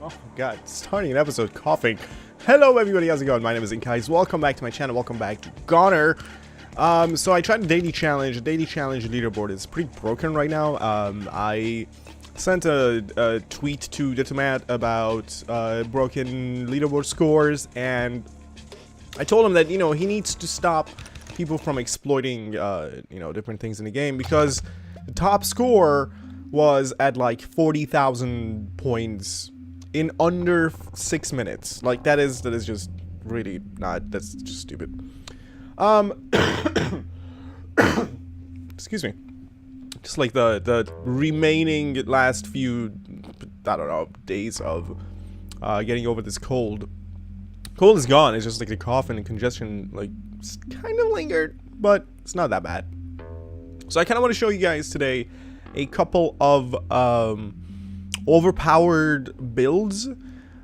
Oh god, starting an episode coughing. Hello everybody, how's it going? My name is InkEyes. Welcome back to my channel. Welcome back to GoNNER. So I tried a daily challenge. The daily challenge leaderboard is pretty broken right now. I sent a tweet to Diplomat about broken leaderboard scores, and I told him that, you know, he needs to stop people from exploiting, you know, different things in the game, because the top score was at like 40,000 points in under 6 minutes. Like that is just really not, that's just stupid. Excuse me. Just like the remaining last few, I don't know, days of getting over this cold. Cold is gone. It's just like the cough and the congestion, like, kind of lingered, but it's not that bad. So I kind of want to show you guys today a couple of overpowered builds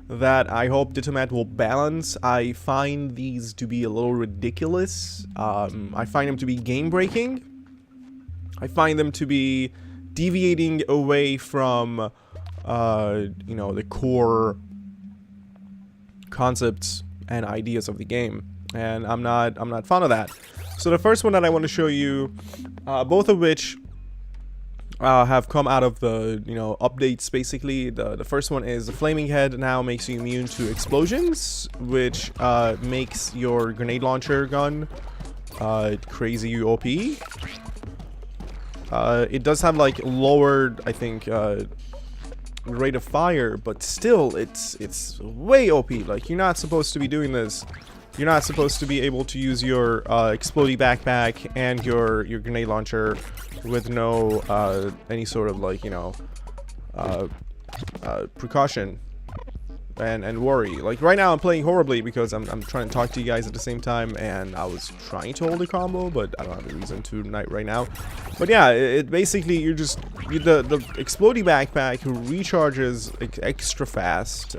that I hope Diplomat will balance. I find these to be a little ridiculous. I find them to be game-breaking. I find them to be deviating away from, you know, the core concepts and ideas of the game, and I'm not fond of that. So the first one that I want to show you, both of which have come out of the, you know, updates basically. The first one is the flaming head now makes you immune to explosions, which makes your grenade launcher gun crazy OP. It does have like lowered, I think, rate of fire, but still it's way OP. Like, you're not supposed to be doing this. You're not supposed to be able to use your explodey backpack and your grenade launcher with no any sort of, like, you know, precaution and worry. Like right now I'm playing horribly because I'm trying to talk to you guys at the same time, and I was trying to hold a combo, but I don't have a reason to right now. But yeah, it basically, the explodey backpack recharges extra fast.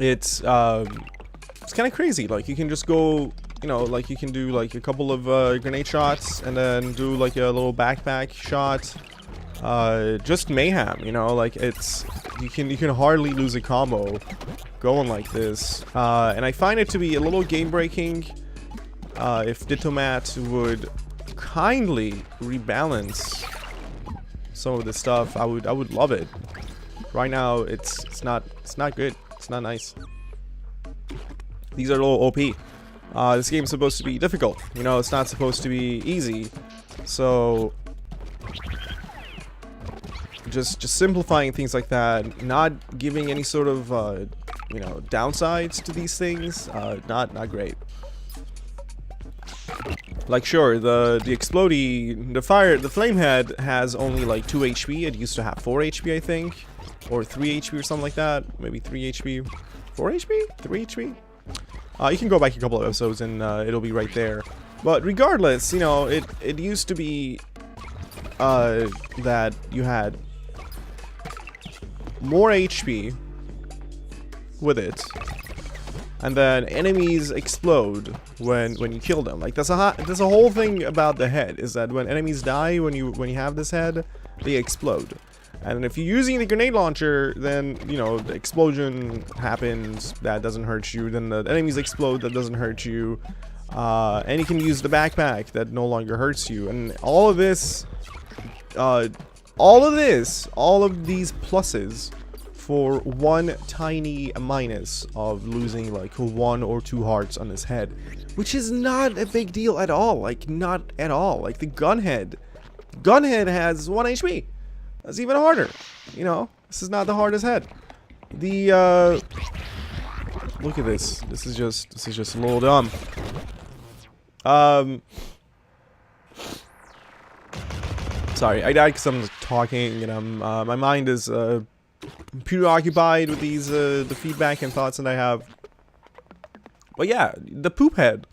It's kind of crazy. Like, you can just go, you know, like you can do like a couple of grenade shots and then do like a little backpack shot. Just mayhem, you know. Like, it's, you can hardly lose a combo going like this. And I find it to be a little game breaking. If Diplomat would kindly rebalance some of this stuff, I would love it. Right now it's not good. It's not nice. These are a little OP. This game's supposed to be difficult, you know. It's not supposed to be easy. So just simplifying things like that, not giving any sort of you know, downsides to these things, not great. Like, sure, the explodey, the flame head has only like 2 HP. It used to have 4 HP, I think, or 3 HP or something like that. Maybe 3 HP, 4 HP, 3 HP. You can go back a couple of episodes and it'll be right there. But regardless, you know, it used to be that you had more HP with it, and then enemies explode when you kill them. Like, there's a whole thing about the head, is that when enemies die, when you have this head, they explode. And if you're using the grenade launcher, then, you know, the explosion happens, that doesn't hurt you. Then the enemies explode, that doesn't hurt you. And you can use the backpack, that no longer hurts you. And all of this, all of these pluses for one tiny minus of losing like 1 or 2 hearts on his head, which is not a big deal at all. Like, not at all. Like, the gunhead has 1 HP. That's even harder. You know, this is not the hardest head. The look at this. This is just a little dumb. Sorry, I died because I'm talking, and I'm my mind is preoccupied with these the feedback and thoughts that I have. But yeah, the poop head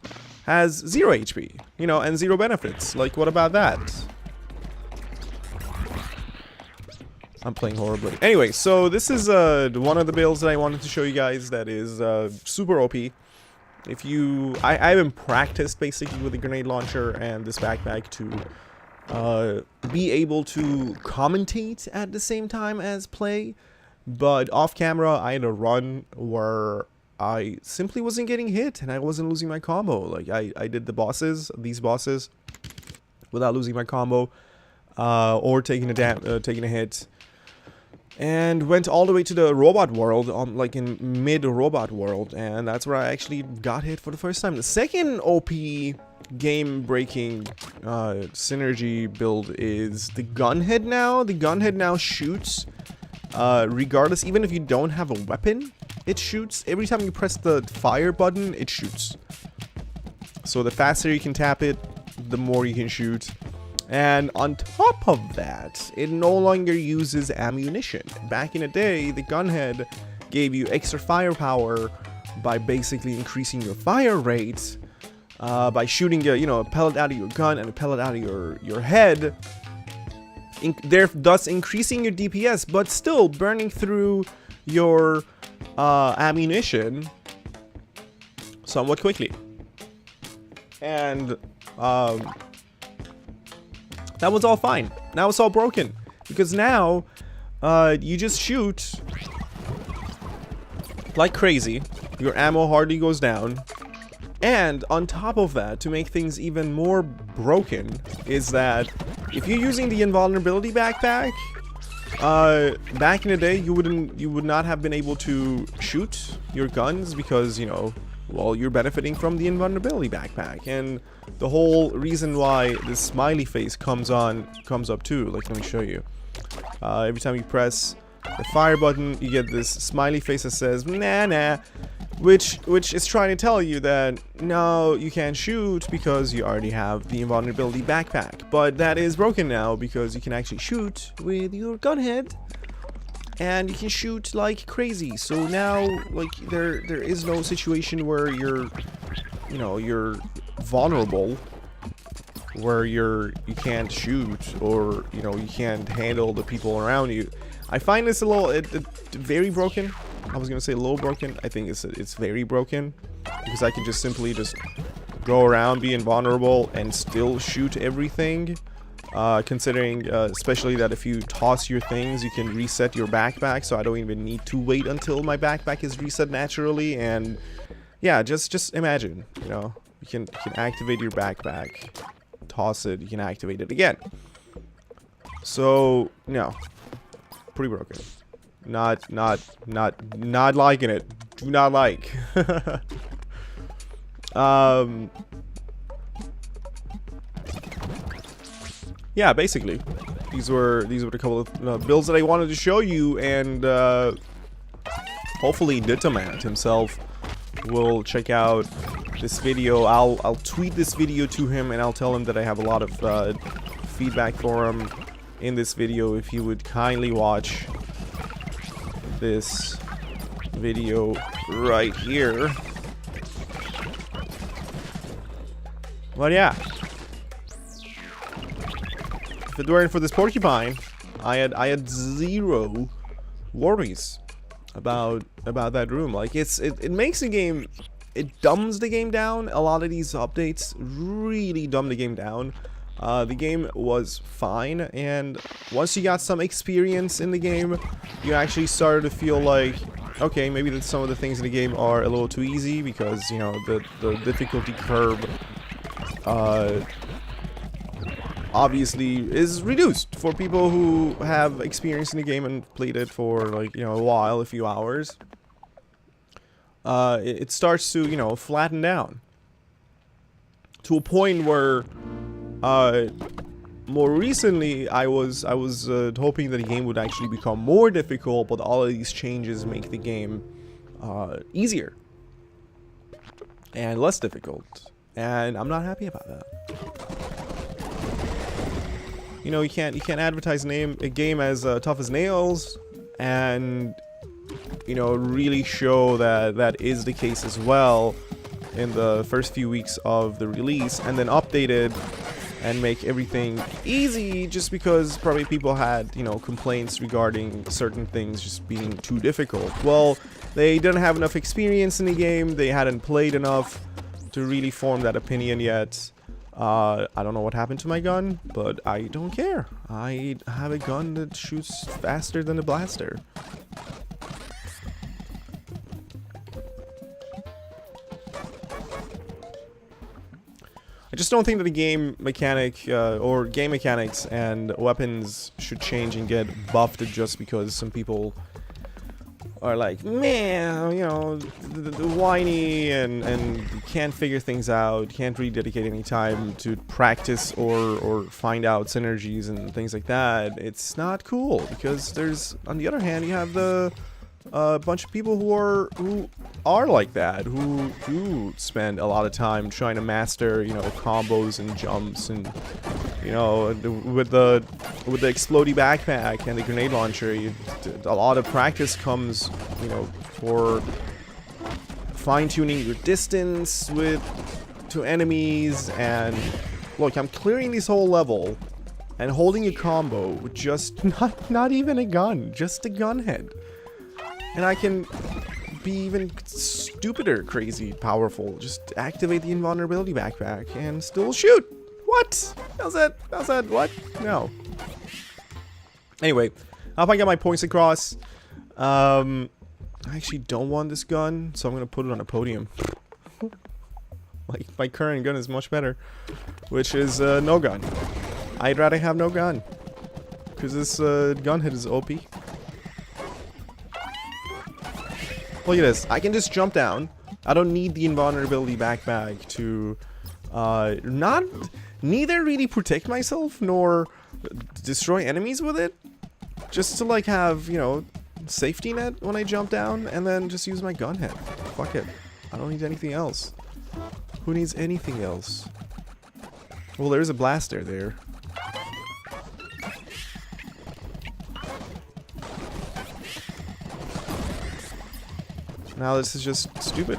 has 0 HP, you know, and 0 benefits. Like, what about that? I'm playing horribly. Anyway, so this is one of the builds that I wanted to show you guys that is super OP. If you, I haven't practiced basically with the grenade launcher and this backpack to be able to commentate at the same time as play. But off camera, I had a run where I simply wasn't getting hit and I wasn't losing my combo. Like I did these bosses, without losing my combo or taking a hit, and went all the way to the robot world, like in mid-robot world, and that's where I actually got hit for the first time. The second OP game-breaking synergy build is the gunhead now. The gunhead now shoots regardless, even if you don't have a weapon, it shoots. Every time you press the fire button, it shoots. So the faster you can tap it, the more you can shoot. And on top of that, it no longer uses ammunition. Back in the day, the gunhead gave you extra firepower by basically increasing your fire rate, by shooting a pellet out of your gun and a pellet out of your head, thus increasing your DPS, but still burning through your ammunition somewhat quickly. And that was all fine. Now it's all broken, because now you just shoot like crazy. Your ammo hardly goes down. And on top of that, to make things even more broken, is that if you're using the invulnerability backpack, back in the day, you would not have been able to shoot your guns because, well, you're benefiting from the invulnerability backpack. And the whole reason why this smiley face comes up too. Like, let me show you. Every time you press the fire button, you get this smiley face that says nah nah, which is trying to tell you that no, you can't shoot because you already have the invulnerability backpack. But that is broken now, because you can actually shoot with your gunhead, and you can shoot like crazy. So now, like, there is no situation where you're vulnerable, where you can't shoot, or you can't handle the people around you. I find this a little very broken. I was gonna say a little broken. I think it's very broken, because I can just simply go around, be invulnerable, and still shoot everything. Considering especially that if you toss your things, you can reset your backpack, so I don't even need to wait until my backpack is reset naturally. And yeah, just imagine, you can activate your backpack, toss it, you can activate it again. So no, pretty broken. Not liking it. Do not like. Yeah, basically, these were the couple of builds that I wanted to show you, and hopefully Ditamat himself will check out this video. I'll tweet this video to him, and I'll tell him that I have a lot of feedback for him in this video. If he would kindly watch this video right here. But yeah, if it weren't for this porcupine, I had zero worries about that room. Like, it makes the game, it dumbs the game down. A lot of these updates really dumb the game down. The game was fine, and once you got some experience in the game, you actually started to feel like, okay, maybe that some of the things in the game are a little too easy, because the difficulty curve obviously is reduced for people who have experience in the game and played it for, like, a while, a few hours. It starts to flatten down to a point where more recently I was hoping that the game would actually become more difficult, but all of these changes make the game easier and less difficult, and I'm not happy about that. You can't advertise a game as tough as nails and really show that is the case as well in the first few weeks of the release, and then update it and make everything easy just because probably people had complaints regarding certain things just being too difficult. Well, they didn't have enough experience in the game, they hadn't played enough to really form that opinion yet. I don't know what happened to my gun, but I don't care. I have a gun that shoots faster than a blaster. I just don't think that the game mechanic, or game mechanics and weapons should change and get buffed just because some people are like, man, you know, the whiny and can't figure things out, can't really dedicate any time to practice or find out synergies and things like that. It's not cool, because there's, on the other hand, you have the bunch of people who are like that, who do spend a lot of time trying to master, you know, combos and jumps, and you know, with the explodey backpack and the grenade launcher, a lot of practice comes, you know, for fine-tuning your distance to enemies. And look, I'm clearing this whole level and holding a combo with just not even a gun, just a gun head. And I can be even stupider, crazy, powerful. Just activate the invulnerability backpack and still shoot. What? How's that? What? No. Anyway, I hope I got my points across. I actually don't want this gun, so I'm gonna put it on a podium. Like, my current gun is much better, which is no gun. I'd rather have no gun, because this gun hit is OP. Look at this. I can just jump down. I don't need the invulnerability backpack to neither really protect myself nor destroy enemies with it. Just to like have, you know, safety net when I jump down, and then just use my gun head. Fuck it. I don't need anything else. Who needs anything else? Well, there's a blaster there. Now this is just stupid.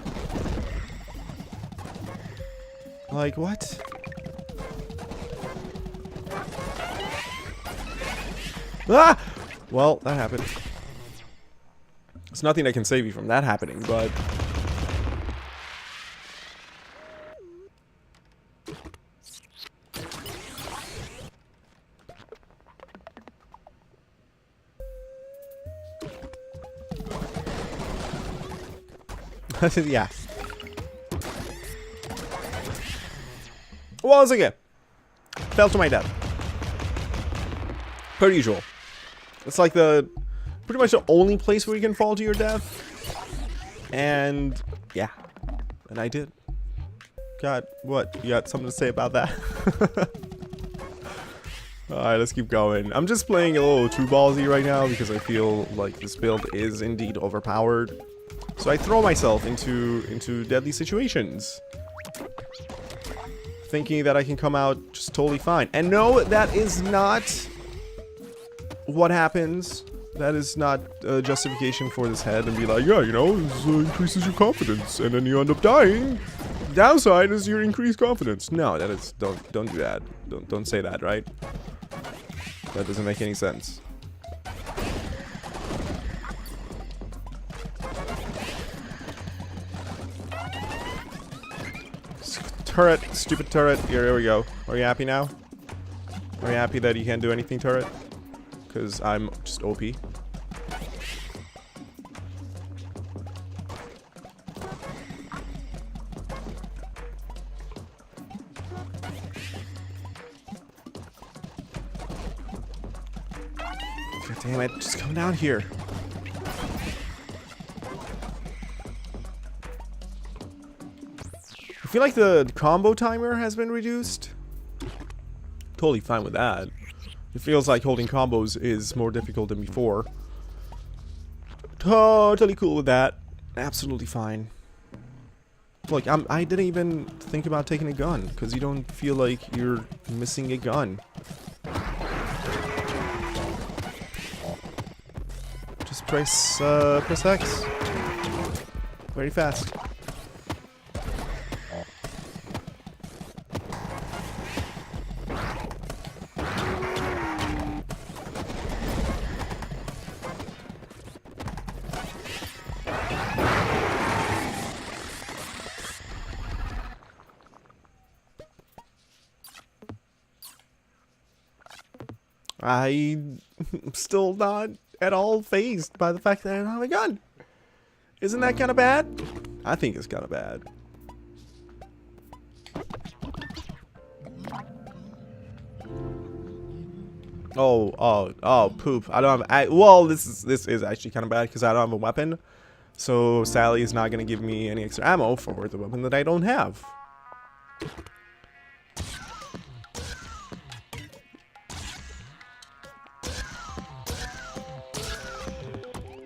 Like, what? Ah! Well, that happened. There's nothing that can save you from that happening, but... yeah. Well, again, fell to my death. Per usual. It's like pretty much the only place where you can fall to your death. And yeah, and I did. God, what? You got something to say about that? Alright, let's keep going. I'm just playing a little too ballsy right now because I feel like this build is indeed overpowered. So I throw myself into deadly situations, thinking that I can come out just totally fine. And no, that is not what happens. That is not a justification for this head and be like, yeah, you know, this increases your confidence, and then you end up dying. The downside is your increased confidence. No, that is, don't do that. Don't say that, right? That doesn't make any sense. Turret, stupid turret. Here we go. Are you happy now? Are you happy that you can't do anything, turret? Because I'm just OP. God damn it, just come down here. I feel like the combo timer has been reduced. Totally fine with that. It feels like holding combos is more difficult than before. Totally cool with that. Absolutely fine. Look, I didn't even think about taking a gun, because you don't feel like you're missing a gun. Just press X. Very fast. I'm still not at all fazed by the fact that I don't have a gun. Isn't that kind of bad? I think it's kind of bad. Oh, poop. I don't have. Well, this is actually kind of bad because I don't have a weapon. So Sally is not going to give me any extra ammo for the weapon that I don't have.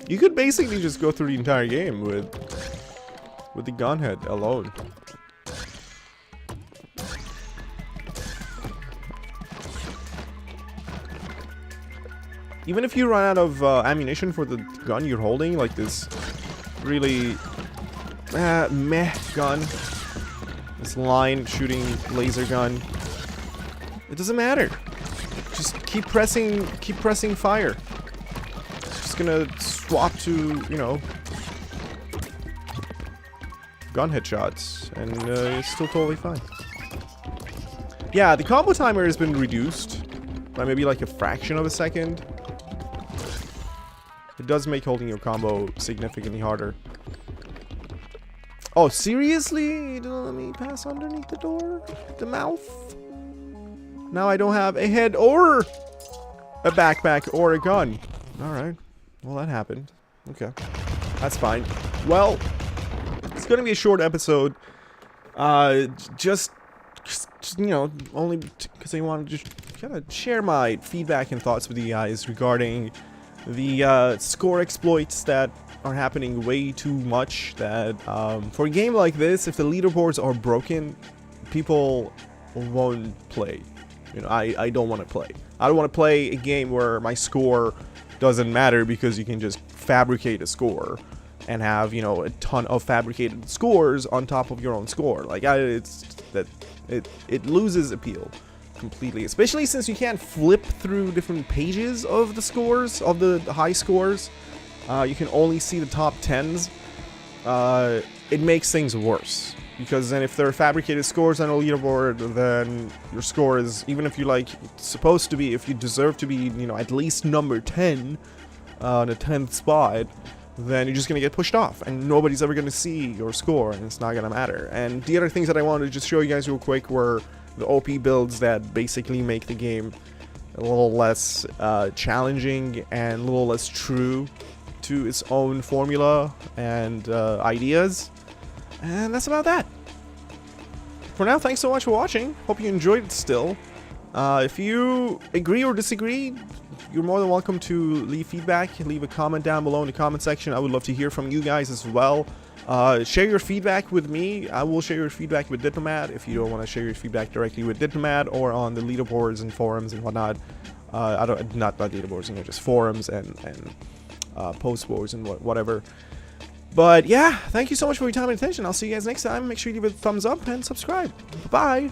You could basically just go through the entire game with the gun head alone. Even if you run out of ammunition for the gun you're holding, like this really meh gun, this line shooting laser gun, it doesn't matter. Just keep pressing fire. It's just gonna swap to, you know, gun headshots, and it's still totally fine. Yeah, the combo timer has been reduced by maybe like a fraction of a second. It does make holding your combo significantly harder. Oh, seriously? You didn't let me pass underneath the door? The mouth? Now I don't have a head or a backpack or a gun. Alright. Well, that happened. Okay. That's fine. Well, it's gonna be a short episode. Just you know, only because I wanted to just kind of share my feedback and thoughts with you guys regarding the score exploits that are happening way too much. That for a game like this, if the leaderboards are broken, people won't play. You know, I don't want to play. I don't want to play a game where my score doesn't matter because you can just fabricate a score and have, you know, a ton of fabricated scores on top of your own score. Like, it loses appeal completely, especially since you can't flip through different pages of the scores, of the high scores. You can only see the top 10s. It makes things worse, because then if there are fabricated scores on a leaderboard, then your score is, even if you like supposed to be, if you deserve to be, you know, at least number 10 on the 10th spot, then you're just gonna get pushed off and nobody's ever gonna see your score, and it's not gonna matter. And the other things that I wanted to just show you guys real quick were the OP builds that basically make the game a little less challenging and a little less true to its own formula and ideas. And that's about that. For now, thanks so much for watching. Hope you enjoyed it still. If you agree or disagree, you're more than welcome to leave feedback. Leave a comment down below in the comment section. I would love to hear from you guys as well. Share your feedback with me. I will share your feedback with Diplomat if you don't want to share your feedback directly with Diplomat or on the leaderboards and forums and whatnot. Not leaderboards, you know, just forums and post boards and whatever. But yeah, thank you so much for your time and attention. I'll see you guys next time. Make sure you give it a thumbs up and subscribe. Bye.